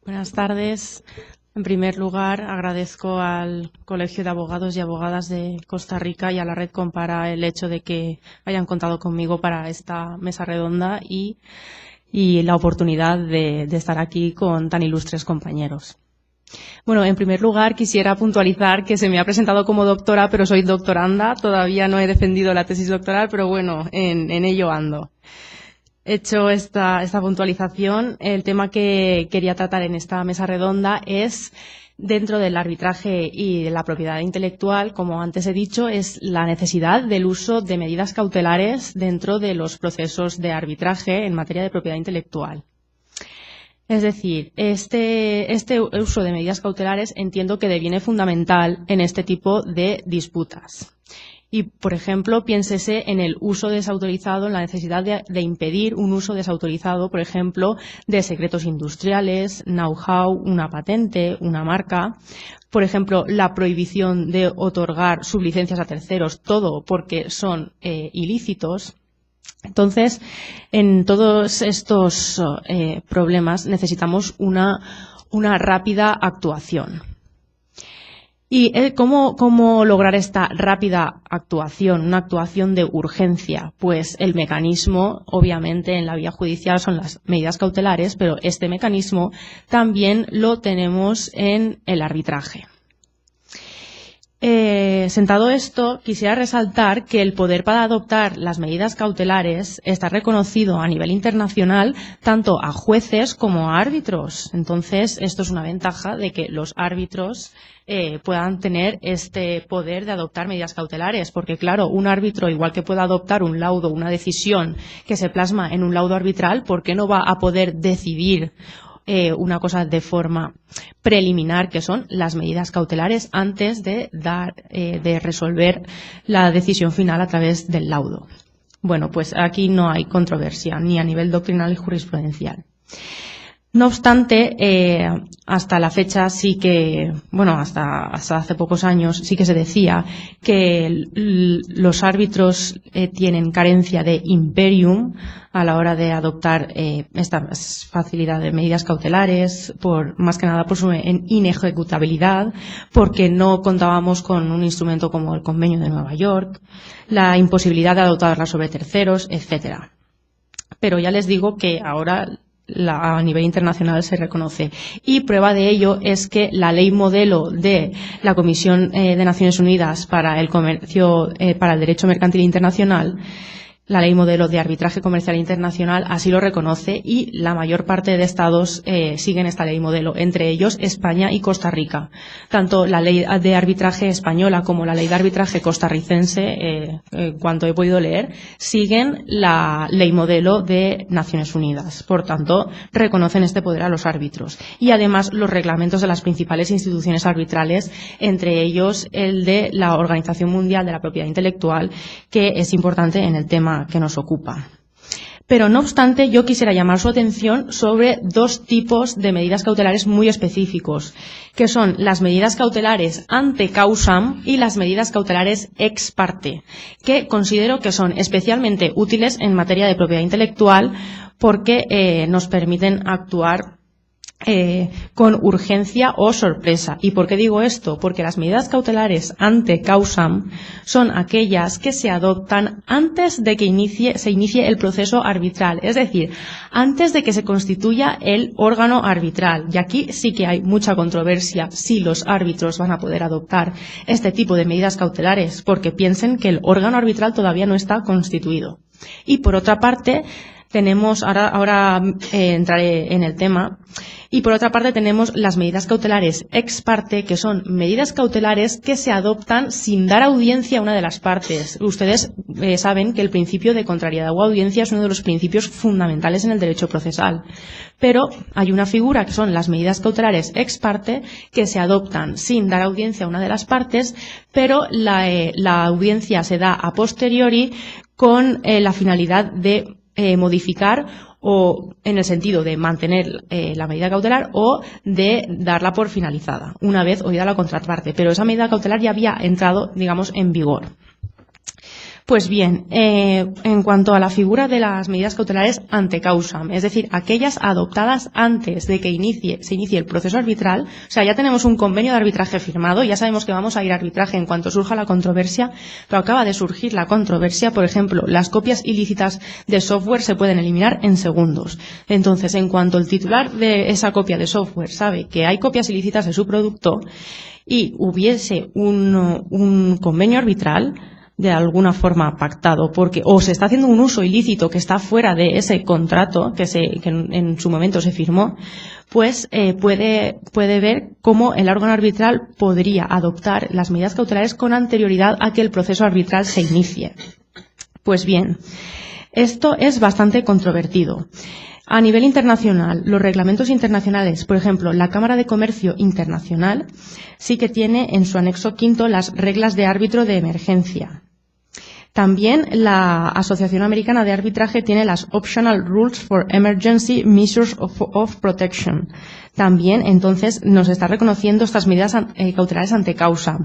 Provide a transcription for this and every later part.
Buenas tardes. En primer lugar, agradezco al Colegio de Abogados y Abogadas de Costa Rica y a la Red Compara el hecho de que hayan contado conmigo para esta mesa redonda y la oportunidad de estar aquí con tan ilustres compañeros. Bueno, en primer lugar, quisiera puntualizar que se me ha presentado como doctora, pero soy doctoranda. Todavía no he defendido la tesis doctoral, pero bueno, en ello ando. Hecho esta puntualización, el tema que quería tratar en esta mesa redonda es, dentro del arbitraje y de la propiedad intelectual, como antes he dicho, es la necesidad del uso de medidas cautelares dentro de los procesos de arbitraje en materia de propiedad intelectual. Es decir, este uso de medidas cautelares entiendo que deviene fundamental en este tipo de disputas. Y, por ejemplo, piénsese en el uso desautorizado, en la necesidad de impedir un uso desautorizado, por ejemplo, de secretos industriales, know-how, una patente, una marca. Por ejemplo, la prohibición de otorgar sublicencias a terceros, todo porque son ilícitos. Entonces, en todos estos problemas necesitamos una rápida actuación. ¿Y cómo lograr esta rápida actuación, una actuación de urgencia? Pues el mecanismo, obviamente, en la vía judicial son las medidas cautelares, pero este mecanismo también lo tenemos en el arbitraje. Sentado esto, quisiera resaltar que el poder para adoptar las medidas cautelares está reconocido a nivel internacional tanto a jueces como a árbitros. Entonces, esto es una ventaja de que los árbitros puedan tener este poder de adoptar medidas cautelares, porque claro, un árbitro, igual que pueda adoptar un laudo, una decisión que se plasma en un laudo arbitral, ¿por qué no va a poder decidir una cosa de forma preliminar, que son las medidas cautelares, antes de resolver la decisión final a través del laudo? Bueno, pues aquí no hay controversia, ni a nivel doctrinal y jurisprudencial. No obstante, hasta la fecha sí que, bueno, hasta hace pocos años sí que se decía que los árbitros tienen carencia de imperium a la hora de adoptar esta facilidad de medidas cautelares, más que nada por su inejecutabilidad, porque no contábamos con un instrumento como el Convenio de Nueva York, la imposibilidad de adoptarla sobre terceros, etcétera. Pero ya les digo que ahora a nivel internacional se reconoce. Y prueba de ello es que la ley modelo de la Comisión de Naciones Unidas para el Comercio, para el Derecho Mercantil Internacional, la ley modelo de arbitraje comercial internacional así lo reconoce, y la mayor parte de estados siguen esta ley modelo, entre ellos España y Costa Rica. Tanto la ley de arbitraje española como la ley de arbitraje costarricense, cuanto he podido leer, siguen la ley modelo de Naciones Unidas. Por tanto, reconocen este poder a los árbitros. Y además los reglamentos de las principales instituciones arbitrales, entre ellos el de la Organización Mundial de la Propiedad Intelectual, que es importante en el tema que nos ocupa. Pero no obstante, yo quisiera llamar su atención sobre dos tipos de medidas cautelares muy específicos, que son las medidas cautelares ante causam y las medidas cautelares ex parte, que considero que son especialmente útiles en materia de propiedad intelectual porque nos permiten actuar con urgencia o sorpresa. ¿Y por qué digo esto? Porque las medidas cautelares ante causam son aquellas que se adoptan antes de que se inicie el proceso arbitral, es decir, antes de que se constituya el órgano arbitral. Y aquí sí que hay mucha controversia si los árbitros van a poder adoptar este tipo de medidas cautelares, porque piensen que el órgano arbitral todavía no está constituido. Y por otra parte, tenemos, ahora entraré en el tema, y por otra parte tenemos las medidas cautelares ex parte, que son medidas cautelares que se adoptan sin dar audiencia a una de las partes. Ustedes saben que el principio de contrariedad o audiencia es uno de los principios fundamentales en el derecho procesal. Pero hay una figura que son las medidas cautelares ex parte, que se adoptan sin dar audiencia a una de las partes, pero la audiencia se da a posteriori con la finalidad de modificar, o en el sentido de mantener la medida cautelar, o de darla por finalizada una vez oída la contraparte, pero esa medida cautelar ya había entrado, digamos, en vigor. Pues bien, en cuanto a la figura de las medidas cautelares ante causam, es decir, aquellas adoptadas antes de que se inicie el proceso arbitral, o sea, ya tenemos un convenio de arbitraje firmado, ya sabemos que vamos a ir a arbitraje en cuanto surja la controversia, pero acaba de surgir la controversia, por ejemplo, las copias ilícitas de software se pueden eliminar en segundos. Entonces, en cuanto el titular de esa copia de software sabe que hay copias ilícitas de su producto y hubiese un convenio arbitral, de alguna forma pactado, o se está haciendo un uso ilícito que está fuera de ese contrato que en su momento se firmó, pues puede ver cómo el órgano arbitral podría adoptar las medidas cautelares con anterioridad a que el proceso arbitral se inicie. Pues bien, esto es bastante controvertido. A nivel internacional, los reglamentos internacionales, por ejemplo, la Cámara de Comercio Internacional, sí que tiene en su anexo quinto las reglas de árbitro de emergencia. También la Asociación Americana de Arbitraje tiene las Optional Rules for Emergency Measures of Protection. También, entonces, nos está reconociendo estas medidas cautelares ante causa.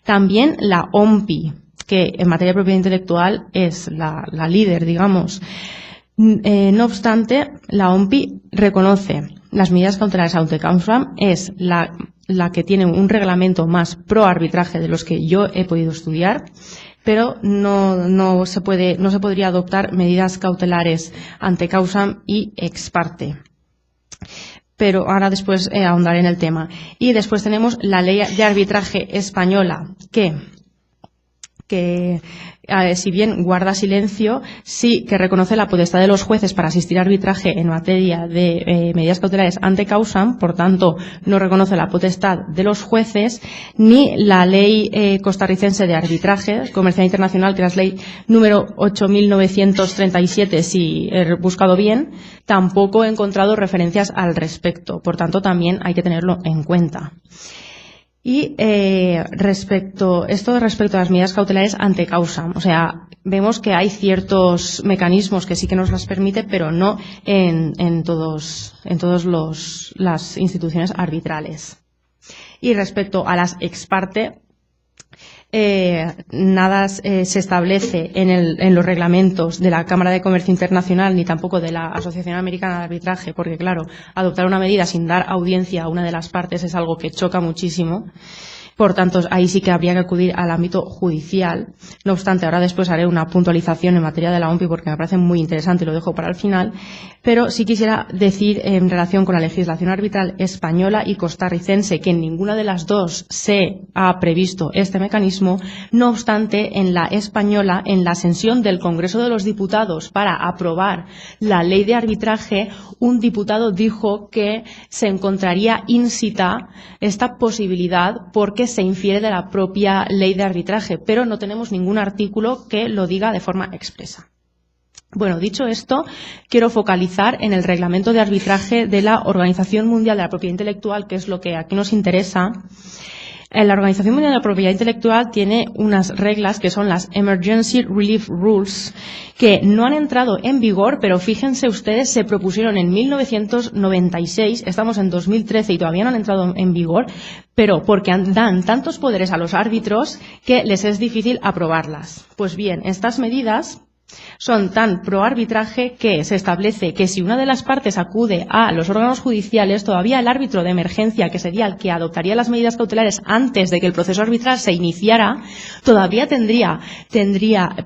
También la OMPI, que en materia de propiedad intelectual es la líder, digamos. No obstante, la OMPI reconoce las medidas cautelares ante causam, es la que tiene un reglamento más pro arbitraje de los que yo he podido estudiar, pero no se podría adoptar medidas cautelares ante causam y ex parte. Pero ahora después ahondaré en el tema. Y después tenemos la ley de arbitraje española, que si bien guarda silencio, sí que reconoce la potestad de los jueces para asistir a arbitraje en materia de medidas cautelares ante causam, por tanto, no reconoce la potestad de los jueces, ni la ley costarricense de arbitraje comercial internacional, que es la ley número 8.937, si he buscado bien, tampoco he encontrado referencias al respecto, por tanto, también hay que tenerlo en cuenta. Y respecto a las medidas cautelares ante causam, o sea, vemos que hay ciertos mecanismos que sí que nos las permite, pero no en todas las instituciones arbitrales. Y respecto a las ex parte, nada se establece en los reglamentos de la Cámara de Comercio Internacional ni tampoco de la Asociación Americana de Arbitraje, porque claro, adoptar una medida sin dar audiencia a una de las partes es algo que choca muchísimo. Por tanto, ahí sí que habría que acudir al ámbito judicial. No obstante, ahora después haré una puntualización en materia de la OMPI porque me parece muy interesante y lo dejo para el final. Pero sí quisiera decir en relación con la legislación arbitral española y costarricense que en ninguna de las dos se ha previsto este mecanismo. No obstante, en la española, en la sesión del Congreso de los Diputados para aprobar la ley de arbitraje, un diputado dijo que se encontraría íncita esta posibilidad porque se infiere de la propia ley de arbitraje, pero no tenemos ningún artículo que lo diga de forma expresa. Bueno, dicho esto, quiero focalizar en el reglamento de arbitraje de la Organización Mundial de la Propiedad Intelectual, que es lo que aquí nos interesa. La Organización Mundial de la Propiedad Intelectual tiene unas reglas que son las Emergency Relief Rules, que no han entrado en vigor, pero fíjense ustedes, se propusieron en 1996, estamos en 2013 y todavía no han entrado en vigor, pero porque dan tantos poderes a los árbitros que les es difícil aprobarlas. Pues bien, estas medidas son tan pro arbitraje que se establece que si una de las partes acude a los órganos judiciales, todavía el árbitro de emergencia, que sería el que adoptaría las medidas cautelares antes de que el proceso arbitral se iniciara, todavía tendría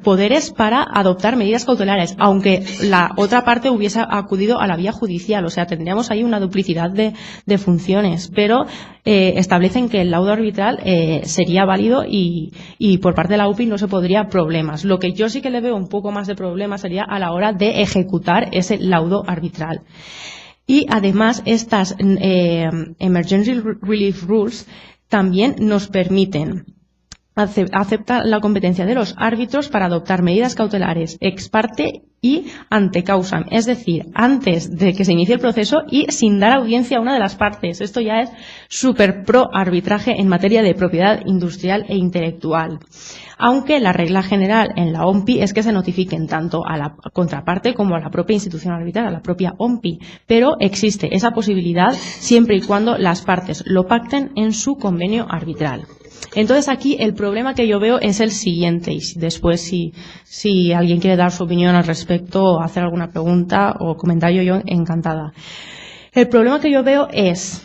poderes para adoptar medidas cautelares, aunque la otra parte hubiese acudido a la vía judicial. O sea, tendríamos ahí una duplicidad de funciones, pero establecen que el laudo arbitral sería válido y por parte de la UPI no se podría problemas. Lo que yo sí que le veo un poco más de problema sería a la hora de ejecutar ese laudo arbitral. Y además estas Emergency Relief Rules también nos permiten aceptar la competencia de los árbitros para adoptar medidas cautelares ex parte y ante causam, es decir, antes de que se inicie el proceso y sin dar audiencia a una de las partes. Esto ya es súper pro arbitraje en materia de propiedad industrial e intelectual. Aunque la regla general en la OMPI es que se notifiquen tanto a la contraparte como a la propia institución arbitral, a la propia OMPI, pero existe esa posibilidad siempre y cuando las partes lo pacten en su convenio arbitral. Entonces aquí el problema que yo veo es el siguiente, y después si alguien quiere dar su opinión al respecto o hacer alguna pregunta o comentario, yo encantada. El problema que yo veo es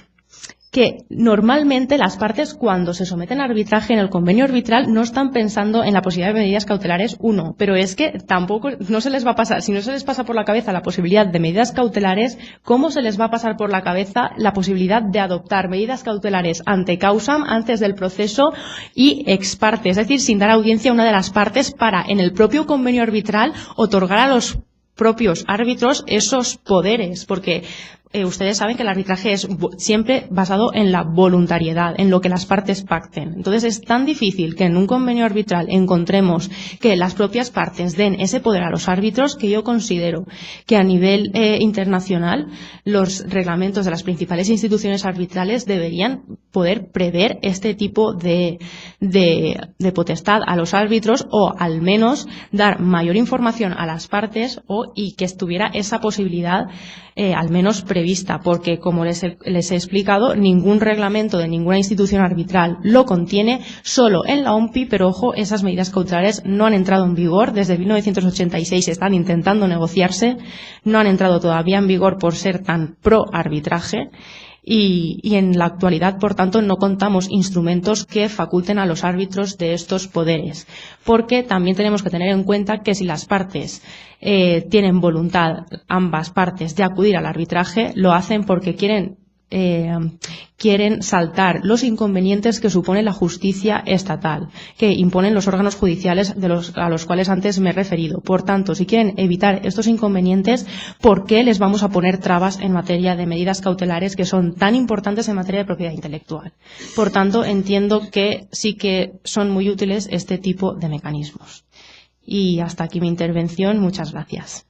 que normalmente las partes, cuando se someten a arbitraje en el convenio arbitral, no están pensando en la posibilidad de medidas cautelares, pero es que tampoco, no se les va a pasar, si no se les pasa por la cabeza la posibilidad de medidas cautelares, ¿cómo se les va a pasar por la cabeza la posibilidad de adoptar medidas cautelares ante causam, antes del proceso y ex parte? Es decir, sin dar audiencia a una de las partes para, en el propio convenio arbitral, otorgar a los propios árbitros esos poderes, porque ustedes saben que el arbitraje es siempre basado en la voluntariedad, en lo que las partes pacten. Entonces es tan difícil que en un convenio arbitral encontremos que las propias partes den ese poder a los árbitros, que yo considero que a nivel internacional los reglamentos de las principales instituciones arbitrales deberían poder prever este tipo de potestad a los árbitros, o al menos dar mayor información a las partes y que estuviera esa posibilidad al menos prevista, porque como les he explicado, ningún reglamento de ninguna institución arbitral lo contiene, solo en la OMPI, pero ojo, esas medidas cautelares no han entrado en vigor, desde 1986 están intentando negociarse, no han entrado todavía en vigor por ser tan pro arbitraje. Y en la actualidad, por tanto, no contamos instrumentos que faculten a los árbitros de estos poderes, porque también tenemos que tener en cuenta que si las partes tienen voluntad, ambas partes, de acudir al arbitraje, lo hacen porque quieren saltar los inconvenientes que supone la justicia estatal, que imponen los órganos judiciales a los cuales antes me he referido. Por tanto, si quieren evitar estos inconvenientes, ¿por qué les vamos a poner trabas en materia de medidas cautelares que son tan importantes en materia de propiedad intelectual? Por tanto, entiendo que sí que son muy útiles este tipo de mecanismos. Y hasta aquí mi intervención. Muchas gracias.